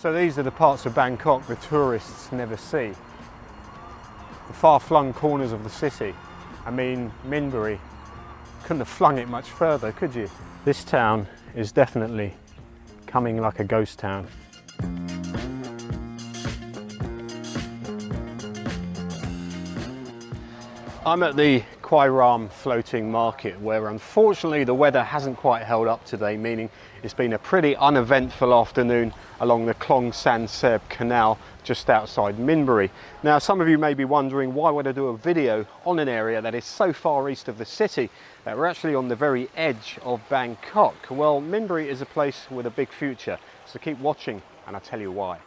So these are the parts of Bangkok the tourists never see. The far-flung corners of the city. I mean, Minburi, couldn't have flung it much further, could you? This town is definitely coming like a ghost town. I'm at the Kwai Ram floating market, where unfortunately the weather hasn't quite held up today, meaning it's been a pretty uneventful afternoon along the Klong San Seb Canal just outside Minburi. Now, some of you may be wondering, why would I do a video on an area that is so far east of the city that we're actually on the very edge of Bangkok? Well, Minburi is a place with a big future, so keep watching and I'll tell you why.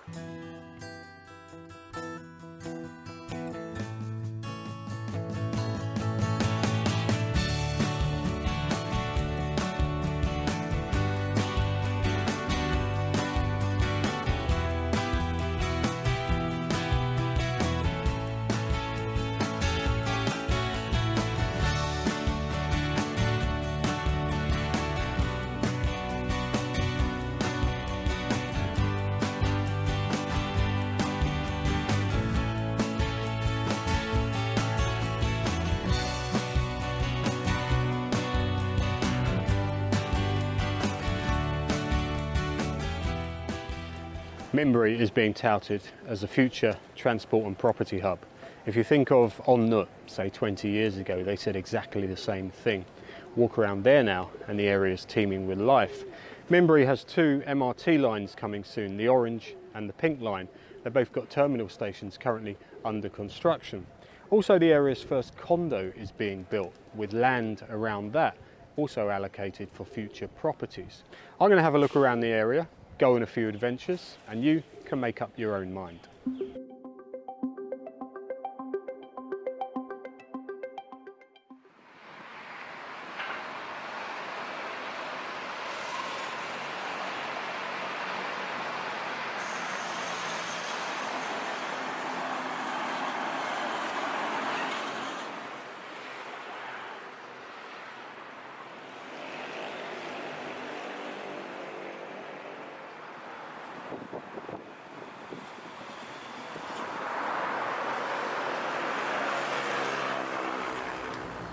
Minburi is being touted as a future transport and property hub. If you think of On Nut, say 20 years ago, they said exactly the same thing. Walk around there now and the area is teeming with life. Minburi has two MRT lines coming soon, the orange and the pink line. They've both got terminal stations currently under construction. Also, the area's first condo is being built, with land around that also allocated for future properties. I'm going to have a look around the area, go on a few adventures, and you can make up your own mind.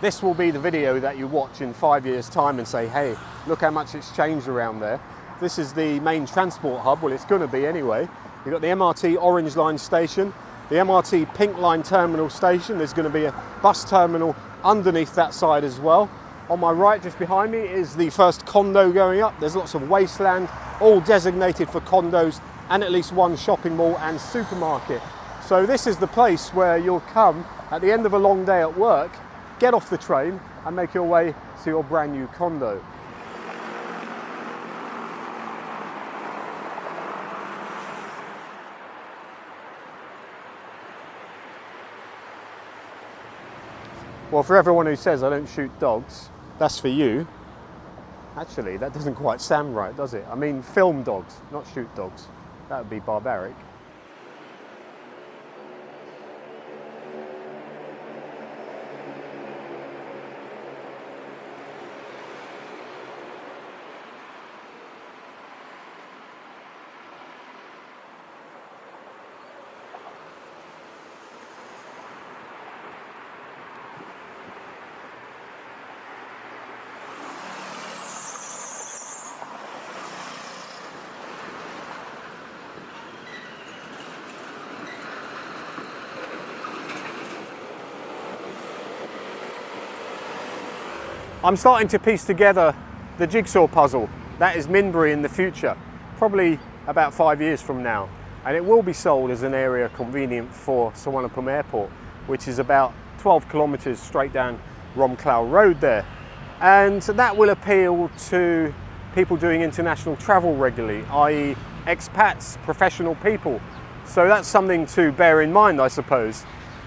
This will be the video that you watch in 5 years' time and say, hey, look how much it's changed around there. This is the main transport hub, well, it's going to be anyway. You've got the MRT Orange Line station, the MRT Pink Line terminal station. There's going to be a bus terminal underneath that side as well. On my right, just behind me, is the first condo going up. There's lots of wasteland, all designated for condos, and at least one shopping mall and supermarket. So this is the place where you'll come at the end of a long day at work, get off the train and make your way to your brand new condo. Well, for everyone who says I don't shoot dogs, that's for you. Actually, that doesn't quite sound right, does it? I mean, film dogs, not shoot dogs. That would be barbaric. I'm starting to piece together the jigsaw puzzle. That is Minburi in the future, probably about 5 years from now. And it will be sold as an area convenient for Suvarnabhumi Airport, which is about 12 kilometers straight down Rom Klau Road there. And that will appeal to people doing international travel regularly, i.e. expats, professional people. So that's something to bear in mind, I suppose.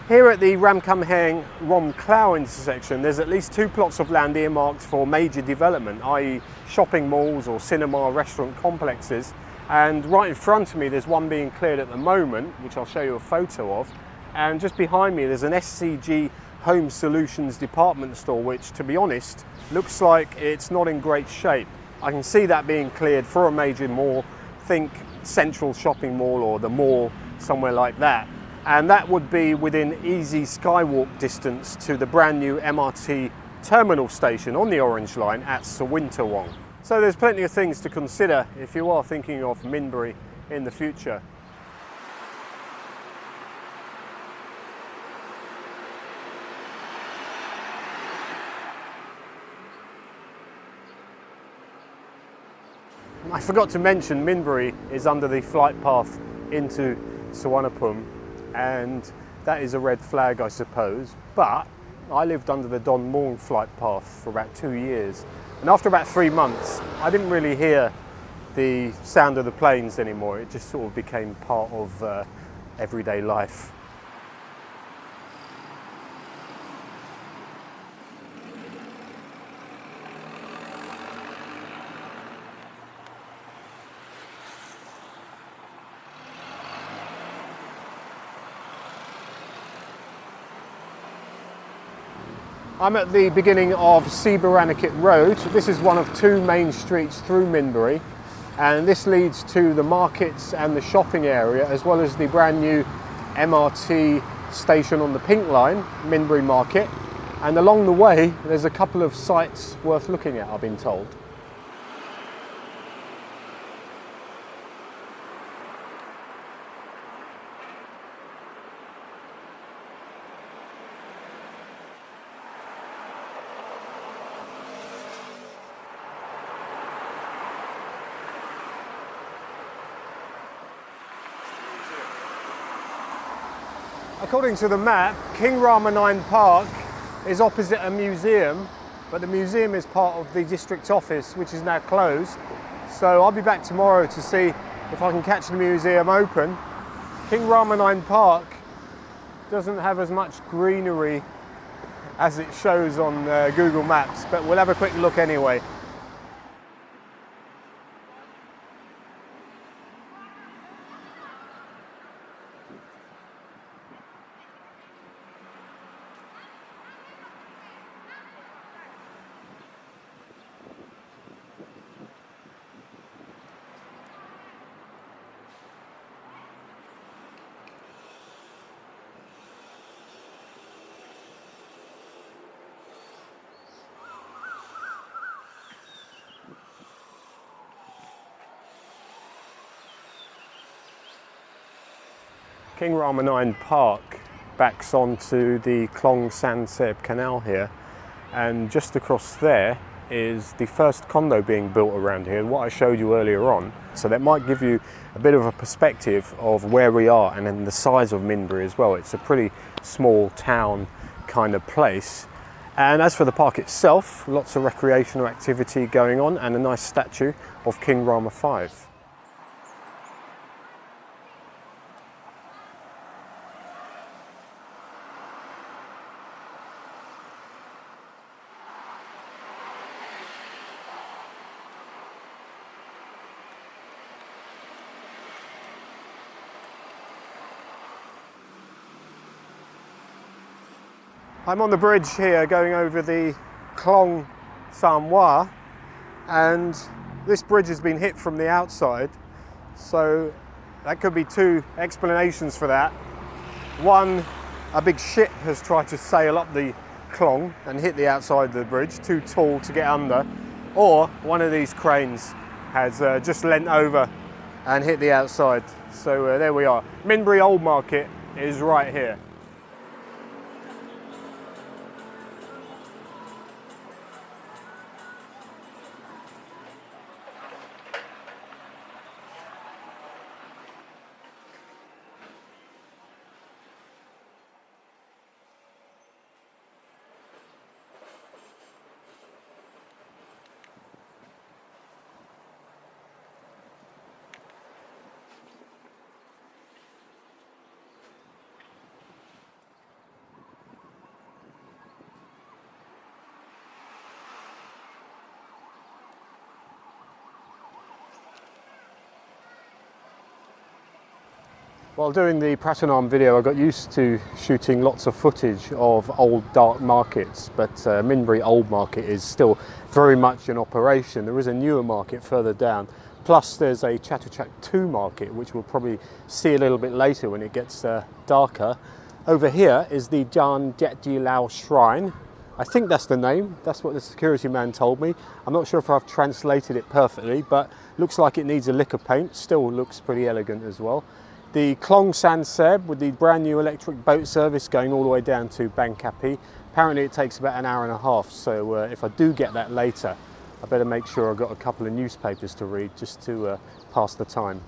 Here at the Ramkhamhaeng Rom Klau intersection, there's at least 2 plots of land earmarked for major development, i.e. shopping malls or cinema restaurant complexes. And right in front of me, there's one being cleared at the moment, which I'll show you a photo of. And just behind me, there's an SCG Home Solutions department store, which, to be honest, looks like it's not in great shape. I can see that being cleared for a major mall. Think central shopping mall or the mall, somewhere like that. And that would be within easy skywalk distance to the brand new MRT terminal station on the Orange Line at Sawintawong. So there's plenty of things to consider if you are thinking of Minburi in the future. I forgot to mention Minburi is under the flight path into Suvarnabhumi, and that is a red flag, I suppose, but I lived under the Don Mueang flight path for about 2 years, and after about 3 months I didn't really hear the sound of the planes anymore. It just sort of became part of everyday life. I'm at the beginning of Sibaranakit Road. This is one of 2 main streets through Minburi, and this leads to the markets and the shopping area, as well as the brand new MRT station on the Pink Line, Minburi Market. And along the way there's a couple of sites worth looking at, I've been told. According to the map, King Rama IX Park is opposite a museum, but the museum is part of the district office, which is now closed. So I'll be back tomorrow to see if I can catch the museum open. King Rama IX Park doesn't have as much greenery as it shows on Google Maps, but we'll have a quick look anyway. King Rama IX Park backs onto the Flung canal here, and just across there is the first condo being built around here, what I showed you earlier on. So that might give you a bit of a perspective of where we are and then the size of Minburi as well. It's a pretty small town kind of place. And as for the park itself, lots of recreational activity going on and a nice statue of King Rama V. I'm on the bridge here going over the Klong Samwa, and this bridge has been hit from the outside, so that could be 2 explanations for that. One, a big ship has tried to sail up the Klong and hit the outside of the bridge, too tall to get under, or one of these cranes has just leant over and hit the outside. So there we are. Minburi Old Market is right here. While doing the Pratunam video, I got used to shooting lots of footage of old dark markets, but Minburi Old Market is still very much in operation. There is a newer market further down, Plus there's a Chatuchak 2 market, which we'll probably see a little bit later when it gets darker. Over here is the Jan Jetji Lao Shrine. I think that's the name. That's what the security man told me. I'm not sure if I've translated it perfectly, but looks like it needs a lick of paint. Still looks pretty elegant as well. The Klong San Seb with the brand new electric boat service going all the way down to Bangkapi. Apparently it takes about an hour and a half, so if I do get that later, I better make sure I've got a couple of newspapers to read just to pass the time.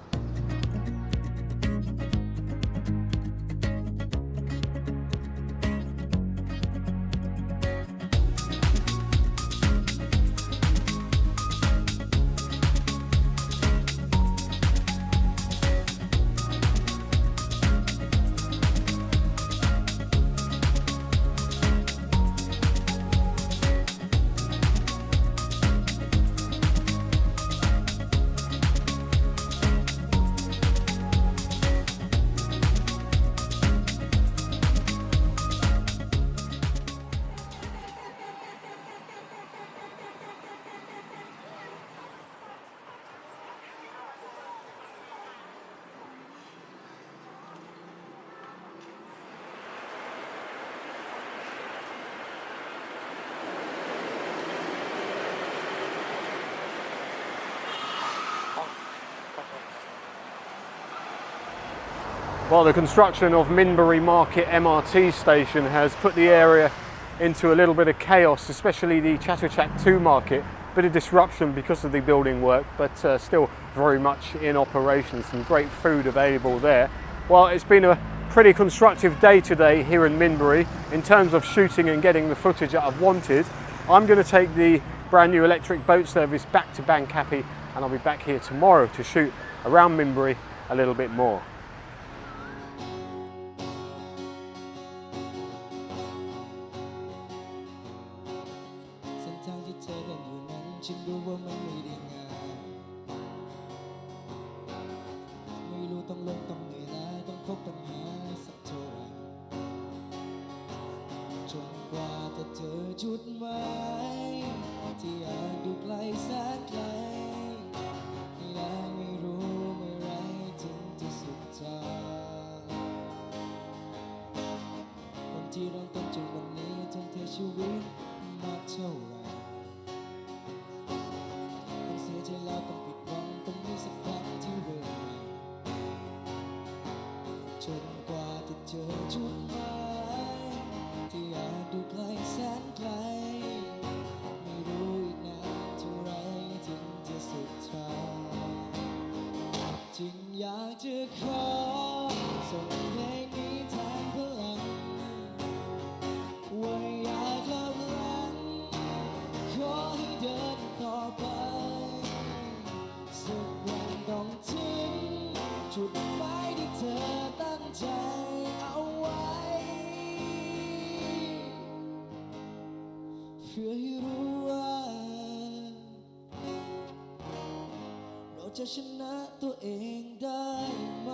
Well, the construction of Minburi Market MRT station has put the area into a little bit of chaos, especially the Chatuchak 2 market. Bit of disruption because of the building work, but still very much in operation. Some great food available there. Well, it's been a pretty constructive day today here in Minburi in terms of shooting and getting the footage that I've wanted. I'm going to take the brand new electric boat service back to Bangkapi, and I'll be back here tomorrow to shoot around Minburi a little bit more.จุดหมายที่อาจดูไกลแสนไกลและไม่รู้เมื่อไรถึงจะสุดทางวันที่เริ่มต้นจนวันนี้ทุ่มเทชีวิตมากเท่าไหร่ต้องเสียใจแล้วต้องผิดหวังต้องมีสักครั้งที่เริ่มใหม่จนกว่าจะเจอจุดหมายที่อาจดูไกลแสนไกลไม่รู้อีกนานเท่าไรถึงจะสุดทางจึงอยากจะขอส่งเพลงนี้แทนพลังว่าอยากกลับหลังขอให้เดินต่อไปสักวันต้องถึงจุดหมายที่เธอตั้งใจเอาไว้เพื่อให้รู้ว่าเราจะชนะตัวเองได้ไหม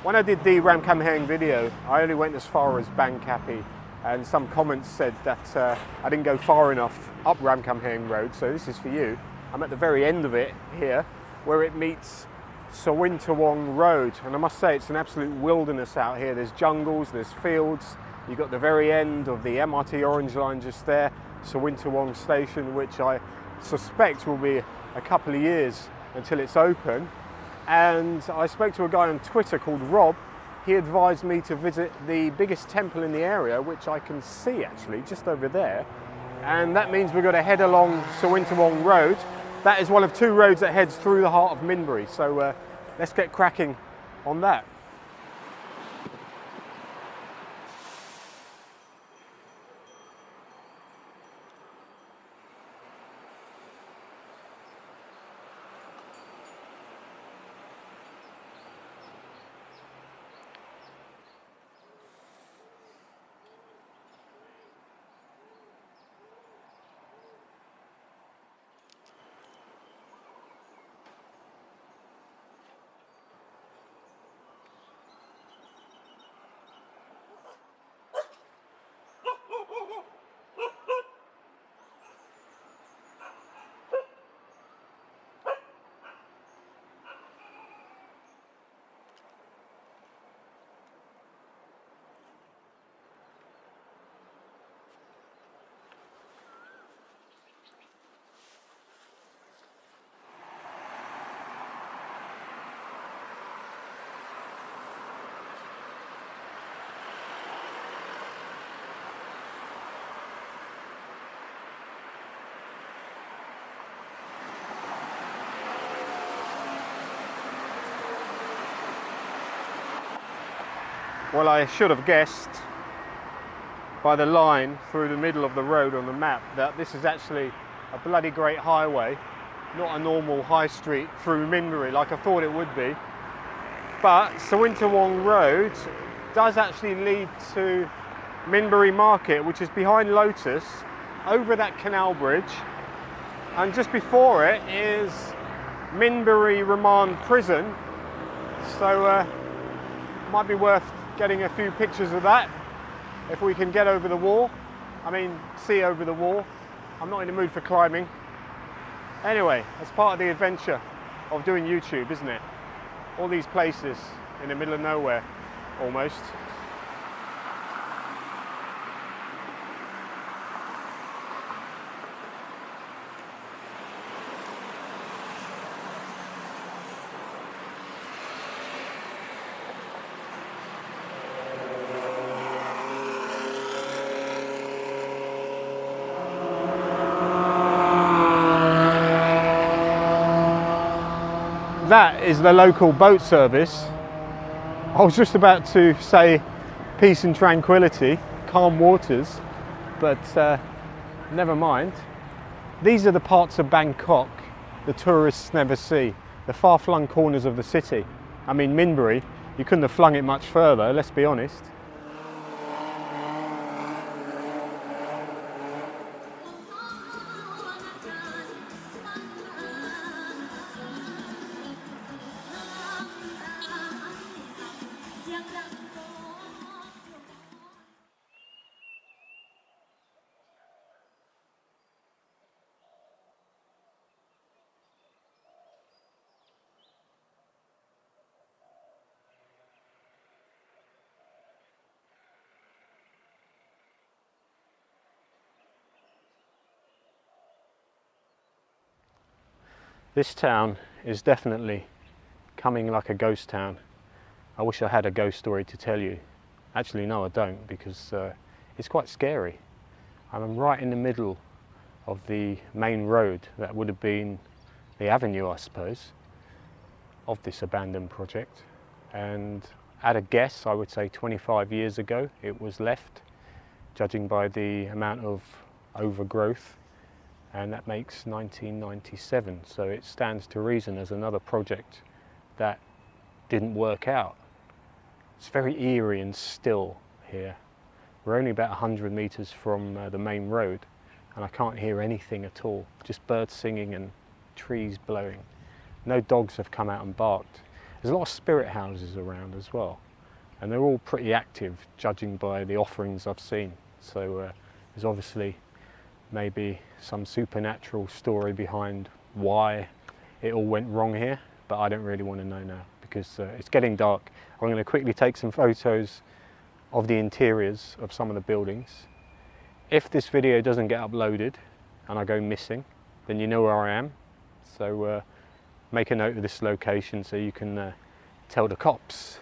When I did the Ramkhamhaeng video, I only went as far as Bangkapi, and some comments said that I didn't go far enough up Ramkhamhaeng Road, so this is for you. I'm at the very end of it here, where it meets Sawintawong Road, and I must say it's an absolute wilderness out here. There's jungles, there's fields. You've got the very end of the MRT Orange Line just there, Sawintawong Station, which I suspect will be a couple of years until it's open. And I spoke to a guy on Twitter called Rob. He advised me to visit the biggest temple in the area, which I can see actually just over there. And that means we've got to head along Sawintawong Road. That is one of two roads that heads through the heart of Minburi. So let's get cracking on that. Well, I should have guessed by the line through the middle of the road on the map that this is actually a bloody great highway, not a normal high street through Minburi like I thought it would be. But Sawintawong Road does actually lead to Minburi Market, which is behind Lotus, over that canal bridge, and just before it is Minburi Remand Prison. So might be worth getting a few pictures of that if we can get over the wall. I mean, see over the wall. I'm not in the mood for climbing. Anyway, that's part of the adventure of doing YouTube, isn't it? All these places in the middle of nowhere, almost. That is the local boat service. I was just about to say peace and tranquility, calm waters, but never mind. These are the parts of Bangkok the tourists never see, the far-flung corners of the city. I mean, Minburi, you couldn't have flung it much further, let's be honest. This town is definitely coming like a ghost town. I wish I had a ghost story to tell you. Actually, no, I don't, because it's quite scary. I'm right in the middle of the main road that would have been the avenue, I suppose, of this abandoned project. And at a guess, I would say 25 years ago it was left, judging by the amount of overgrowth. And that makes 1997, so it stands to reason as another project that didn't work out. It's very eerie and still here. We're only about 100 meters from the main road, and I can't hear anything at all, just birds singing and trees blowing. No dogs have come out and barked. There's a lot of spirit houses around as well, and they're all pretty active, judging by the offerings I've seen. So there's obviously maybe some supernatural story behind why it all went wrong here, but I don't really want to know now because it's getting dark. I'm going to quickly take some photos of the interiors of some of the buildings. If this video doesn't get uploaded and I go missing, then you know where I am. So make a note of this location so you can tell the cops.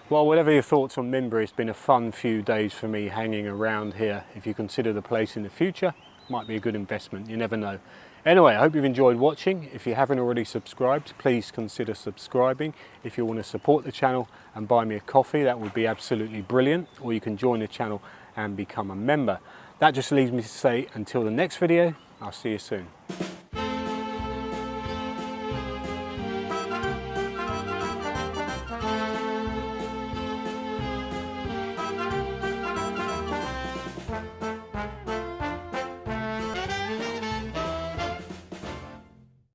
Well, whatever your thoughts on Minburi, it's been a fun few days for me hanging around here. If you consider the place in the future, might be a good investment, you never know. Anyway, I hope you've enjoyed watching. If you haven't already subscribed, please consider subscribing. If you want to support the channel and buy me a coffee, that would be absolutely brilliant. Or you can join the channel and become a member. That just leaves me to say, until the next video, I'll see you soon.